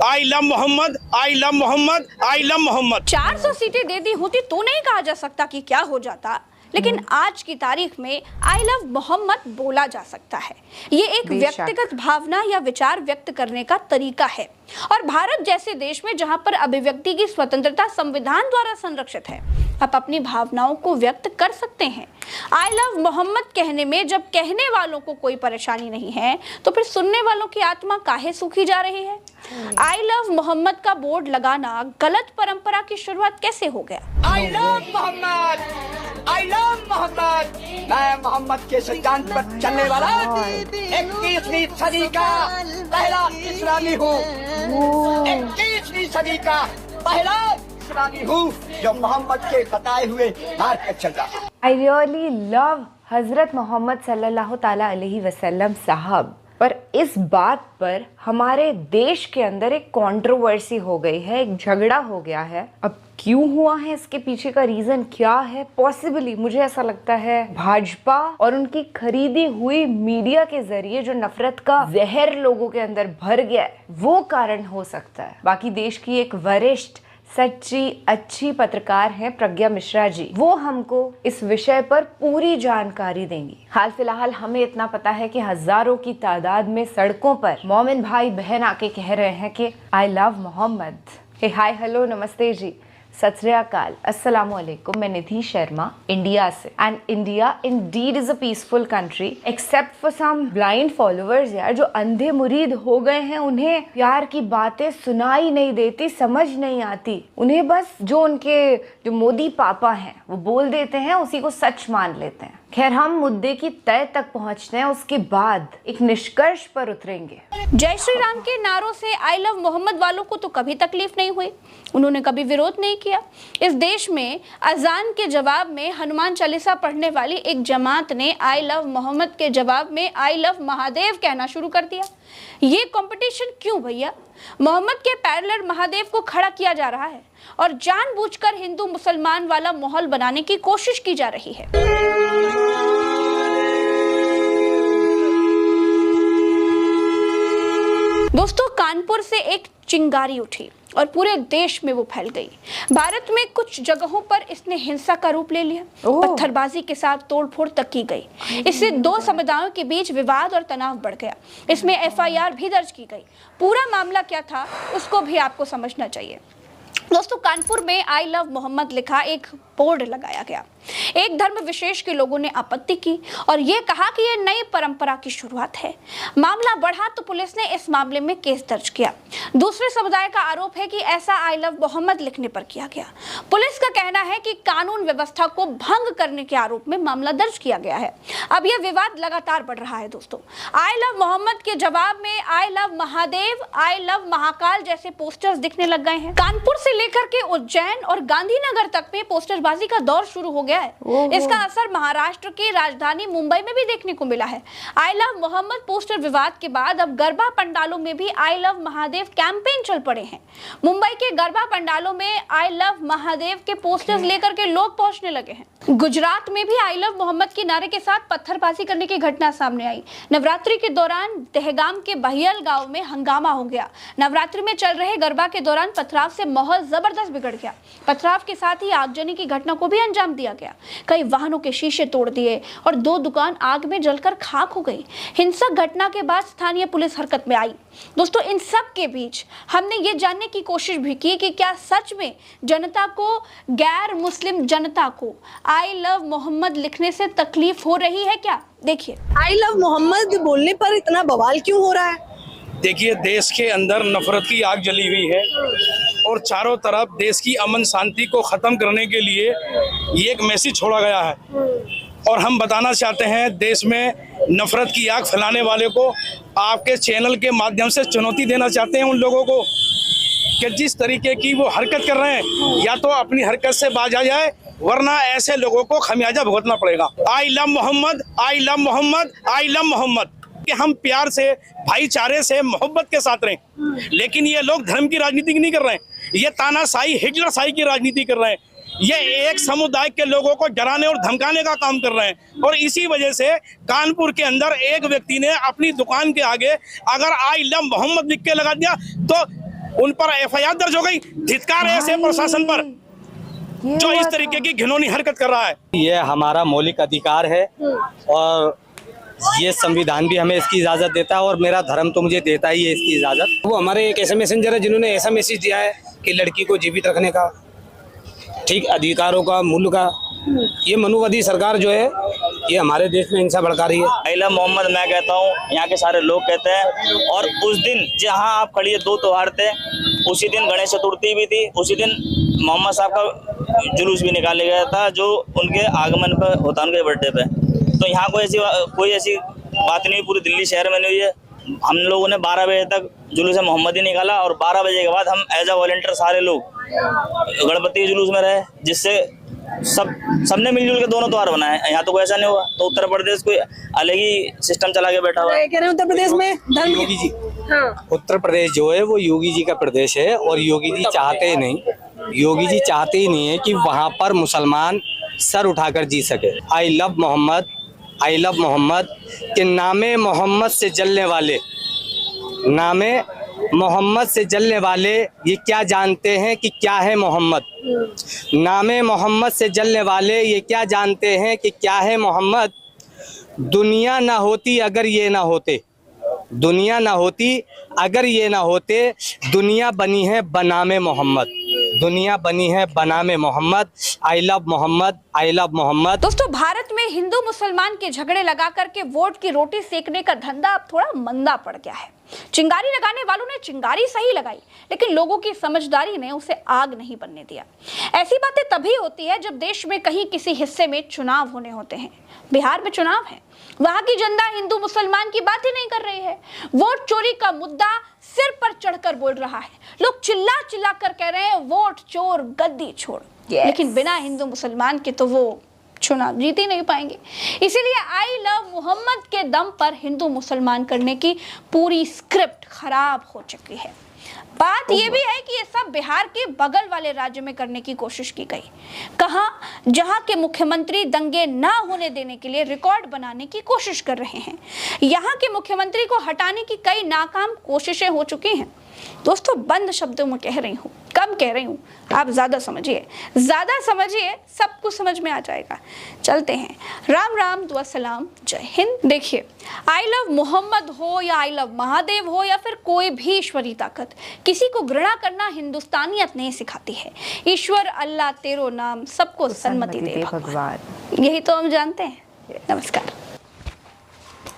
I love Mohammad, I love Mohammad, I love Mohammad. 400 सीटें दे दी होती तो नहीं कहा जा सकता कि क्या हो जाता, लेकिन आज की तारीख में आई लव मोहम्मद बोला जा सकता है। ये एक व्यक्तिगत भावना या विचार व्यक्त करने का तरीका है और भारत जैसे देश में जहां पर अभिव्यक्ति की स्वतंत्रता संविधान द्वारा संरक्षित है, आप अपनी भावनाओं को व्यक्त कर सकते हैं। आई लव मोहम्मद कहने में जब कहने वालों को कोई परेशानी नहीं है तो फिर सुनने वालों की आत्मा काहे सूखी जा रही है। आई लव मोहम्मद का बोर्ड लगाना गलत परंपरा की शुरुआत कैसे हो गया? I love Mohammad, I love Mohammad. मैं मोहम्मद के सिद्धांत पर चलने वाला 21वीं सदी का पहला इस्लामी हूँ। 21वीं सदी का पहला इस्लामी हूँ जो मोहम्मद के बताए हुए मार्ग पर चल रहा है। आई रियली लव हजरत मोहम्मद सल्लल्लाहु ताला अलैहि वसल्लम साहब। पर इस बात पर हमारे देश के अंदर एक कंट्रोवर्सी हो गई है, एक झगड़ा हो गया है। अब क्यों हुआ है, इसके पीछे का रीजन क्या है? पॉसिबली मुझे ऐसा लगता है भाजपा और उनकी खरीदी हुई मीडिया के जरिए जो नफरत का जहर लोगों के अंदर भर गया है, वो कारण हो सकता है। बाकी देश की एक वरिष्ठ सच्ची अच्छी पत्रकार हैं प्रज्ञा मिश्रा जी, वो हमको इस विषय पर पूरी जानकारी देंगी। हाल फिलहाल हमें इतना पता है कि हजारों की तादाद में सड़कों पर मोमिन भाई बहन आके कह रहे हैं कि I love Mohammad. Hey hi hello नमस्ते जी, सत श्री अकाल, अस्सलामु अलैकुम। मैं निधि शर्मा इंडिया से। And India indeed is a peaceful country except for some blind followers यार, जो अंधे मुरीद हो गए हैं। उन्हें प्यार की बातें सुनाई नहीं देती, समझ नहीं आती। उन्हें बस जो मोदी पापा हैं वो बोल देते हैं, उसी को सच मान लेते हैं। खैर, हम मुद्दे की तय तक पहुंचते हैं, उसके बाद एक निष्कर्ष पर उतरेंगे। जय श्री राम के नारों से आई लव मोहम्मद वालों को तो कभी तकलीफ नहीं हुई, उन्होंने कभी विरोध नहीं किया। इस देश में अजान के जवाब में हनुमान चालीसा पढ़ने वाली एक जमात ने आई लव मोहम्मद के जवाब में आई लव महादेव कहना शुरू कर दिया। ये कंपटीशन क्यों भैया? मोहम्मद के पैरेलल महादेव को खड़ा किया जा रहा है और जानबूझकर हिंदू मुसलमान वाला माहौल बनाने की कोशिश की जा रही है। दोस्तों, कानपुर से एक चिंगारी उठी और पूरे देश में वो फैल गई। भारत में कुछ जगहों पर इसने हिंसा का रूप ले लिया, पत्थरबाजी के साथ तोड़फोड़ तक की गई। इससे दो समुदायों के बीच विवाद और तनाव बढ़ गया। इसमें एफआईआर भी दर्ज की गई। पूरा मामला क्या था उसको भी आपको समझना चाहिए। दोस्तों, कानपुर में आई लव मोहम्मद लिखा एक बोर्ड लगाया गया। एक धर्म विशेष के लोगों ने आपत्ति की और ये कहा कि ये नई परंपरा की शुरुआत है। मामला बढ़ा तो पुलिस ने इस मामले में केस दर्ज किया। दूसरे समुदाय का आरोप है कि ऐसा आई लव मोहम्मद लिखने पर किया गया। पुलिस का कहना है कि कानून व्यवस्था को भंग करने के आरोप में मामला दर्ज किया गया है। अब यह विवाद लगातार बढ़ रहा है। दोस्तों, आई लव मोहम्मद के जवाब में I love Mahadev, I love Mahakal जैसे पोस्टर्स दिखने लग गए हैं। कानपुर से लेकर के उज्जैन और गांधीनगर तक में पोस्टरबाजी का दौर शुरू हो गया है। इसका असर महाराष्ट्र की राजधानी मुंबई में भी देखने को मिला है। आई लव मोहम्मद पोस्टर विवाद के बाद अब गरबा पंडालों में भी आई लव महादेव कैंपेन चल पड़े हैं। मुंबई के गरबा पंडालों में आई लव महादेव के पोस्टर्स लेकर के लोग पहुंचने लगे हैं। गुजरात में भी आई लव मोहम्मद के नारे के साथ पत्थरबाजी करने की घटना सामने आई। नवरात्रि के दौरान दहगाम के बहियल गांव में हंगामा हो गया। नवरात्रि में चल रहे गरबा के दौरान पथराव से माहौल जबरदस्त बिगड़ गया। पथराव के साथ ही आगजनी की घटना को भी अंजाम दिया गया। कई वाहनों के शीशे तोड़ दिए और 2 दुकान आग में जलकर खाक हो गई। हिंसक घटना के बाद स्थानीय पुलिस हरकत में आई। दोस्तों, इन सब के बीच हमने ये जानने की कोशिश भी की कि क्या सच में जनता को, गैर मुस्लिम जनता को आई लव मोहम्मद लिखने से तकलीफ हो रही है क्या? देखिए, आई लव मोहम्मद बोलने पर इतना बवाल क्यों हो रहा है? देखिए, देश के अंदर नफरत की आग जली हुई है और चारों तरफ देश की अमन शांति को ख़त्म करने के लिए ये एक मैसेज छोड़ा गया है। और हम बताना चाहते हैं, देश में नफरत की आग फैलाने वाले को आपके चैनल के माध्यम से चुनौती देना चाहते हैं उन लोगों को कि जिस तरीके की वो हरकत कर रहे हैं, या तो अपनी हरकत से बाज आ जाए, वरना ऐसे लोगों को खमियाजा भुगतना पड़ेगा। I love Mohammad, I love Mohammad, I love Mohammad. कि हम प्यार से, भाईचारे से, मोहब्बत के साथ रहें, लेकिन ये लोग धर्म की राजनीति नहीं कर रहे हैं। ये तानाशाही, हिटलरशाही की राजनीति कर रहे हैं। ये एक समुदाय के लोगों को डराने और धमकाने का काम कर रहे हैं। और इसी वजह से कानपुर के अंदर एक व्यक्ति ने अपनी दुकान के आगे अगर आई लव मोहम्मद लिख के लगा दिया तो उन पर FIR दर्ज हो गई। धिक्कार है ऐसे प्रशासन पर जो इस तरीके की घिनौनी हरकत कर रहा है। ये हमारा मौलिक अधिकार है और ये संविधान भी हमें इसकी इजाजत देता है और मेरा धर्म तो मुझे देता ही है इसकी इजाजत। वो हमारे एक ऐसे मैसेंजर है जिन्होंने ऐसा मैसेज दिया है कि लड़की को जीवित रखने का, ठीक अधिकारों का, मूल्य का। ये मनुवादी सरकार जो है ये हमारे देश में हिंसा भड़का रही है। आई लव मोहम्मद मैं कहता हूँ, यहाँ के सारे लोग कहते हैं। और उस दिन जहाँ आप खड़ी है 2 त्योहार थे, उसी दिन गणेश चतुर्थी भी थी, उसी दिन मोहम्मद साहब का जुलूस भी निकाला गया था जो उनके आगमन पर होता उनके बर्थडे पे। तो यहाँ कोई ऐसी बात नहीं पूरी दिल्ली शहर में नहीं हुई है। हम लोगों ने 12 बजे तक जुलूस मोहम्मदी निकाला और 12 बजे के बाद हम एज अ वॉलंटियर सारे लोग गणपति जुलूस में रहे, जिससे सबने मिलजुल के दोनों त्योहार बनाए। यहाँ तो कोई ऐसा नहीं हुआ। तो उत्तर प्रदेश कोई अलग ही सिस्टम चला के बैठा हुआ है। कह रहे हैं उत्तर प्रदेश में धर्म योगी जी, उत्तर प्रदेश जो है वो योगी जी का प्रदेश है और योगी जी चाहते ही नहीं है कि वहाँ पर मुसलमान सर उठाकर जी सके। आई लव मोहम्मद के नामे मोहम्मद से जलने वाले ये क्या जानते हैं कि क्या है मोहम्मद। नामे मोहम्मद से जलने वाले ये क्या जानते हैं कि क्या है मोहम्मद। दुनिया ना होती अगर ये ना होते, दुनिया बनी है बनामे मोहम्मद। I love Mohammad. दोस्तों, भारत में हिंदू मुसलमान के झगड़े लगा करके वोट की रोटी सेकने का धंधा अब थोड़ा मंदा पड़ गया है। चिंगारी लगाने वालों ने चिंगारी सही लगाई, लेकिन लोगों की समझदारी ने उसे आग नहीं बनने दिया। ऐसी बातें तभी होती है जब देश में कहीं किसी हिस्से में चुनाव होने होते हैं। बिहार में चुनाव है, वहां की जनता हिंदू मुसलमान की बात ही नहीं कर रही है। वोट चोरी का मुद्दा सिर पर चढ़कर बोल रहा है। लोग चिल्ला चिल्ला कर कह रहे हैं वोट चोर गद्दी छोड़। लेकिन बिना हिंदू मुसलमान के तो वो चुनाव जीत ही नहीं पाएंगे। इसीलिए आई लव मोहम्मद के दम पर हिंदू मुसलमान करने की पूरी स्क्रिप्ट खराब हो चुकी है। बात यह भी है कि ये सब बिहार के बगल वाले राज्य में करने की कोशिश की गई। कहां? जहां के मुख्यमंत्री दंगे ना होने देने के लिए रिकॉर्ड बनाने की कोशिश कर रहे हैं। यहां के मुख्यमंत्री को हटाने की कई नाकाम कोशिशें हो चुकी हैं। दोस्तों, बंद शब्दों में कह रही हूँ, कम कह रही हूँ, आप ज्यादा समझिए, सब कुछ समझ में आ जाएगा। चलते हैं। राम राम, दुआ सलाम, जय हिंद। देखिए, आई लव मोहम्मद हो या आई लव महादेव हो या फिर कोई भी ईश्वरी ताकत, किसी को घृणा करना हिंदुस्तानियत नहीं सिखाती है। ईश्वर अल्लाह तेरो नाम सबको सन्मति दे भगवान, यही तो हम जानते हैं। नमस्कार।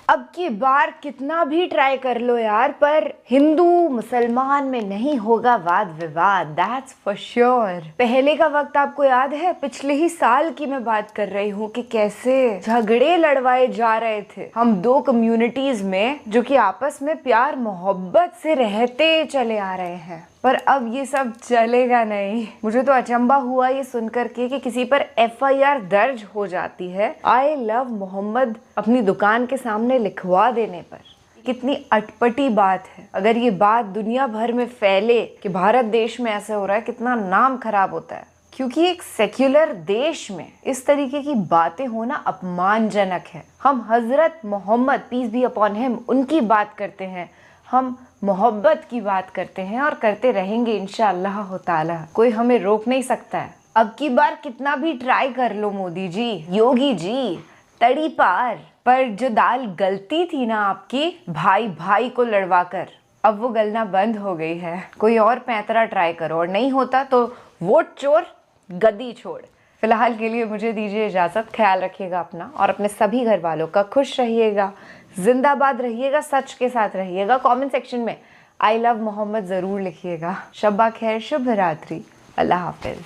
अब की बार कितना भी ट्राई कर लो यार, पर हिंदू मुसलमान में नहीं होगा वाद विवाद, दैट्स फॉर श्योर। पहले का वक्त आपको याद है? पिछले ही साल की मैं बात कर रही हूँ कि कैसे झगड़े लड़वाए जा रहे थे हम दो कम्युनिटीज में जो कि आपस में प्यार मोहब्बत से रहते चले आ रहे हैं। पर अब ये सब चलेगा नहीं। मुझे तो अचंबा हुआ ये सुनकर के कि किसी पर FIR दर्ज हो जाती है आई लव मोहम्मद अपनी दुकान के सामने लिखवा देने पर। कितनी अटपटी बात है। अगर ये बात दुनिया भर में फैले कि भारत देश में ऐसे हो रहा है, कितना नाम खराब होता है। क्योंकि एक सेक्युलर देश में इस तरीके की बातें होना अपमानजनक है। हम हजरत Mohammad peace be upon him उनकी बात करते हैं, हम मोहब्बत की बात करते हैं और करते रहेंगे इंशाअल्लाह ताला। कोई हमें रोक नहीं सकता है। अब की बार कितना भी ट्राई कर लो मोदी जी, योगी जी, तड़ी पार, पर जो दाल गलती थी ना आपकी भाई भाई को लड़वा कर, अब वो गलना बंद हो गई है। कोई और पैंतरा ट्राई करो और नहीं होता तो वोट चोर गद्दी छोड़। फिलहाल के लिए मुझे दीजिए इजाज़त। ख्याल रखिएगा अपना और अपने सभी घर वालों का। खुश रहिएगा, जिंदाबाद रहिएगा, सच के साथ रहिएगा। कमेंट सेक्शन में आई लव मोहम्मद ज़रूर लिखिएगा। शब्बा खैर, शुभ रात्रि, अल्लाह हाफिज।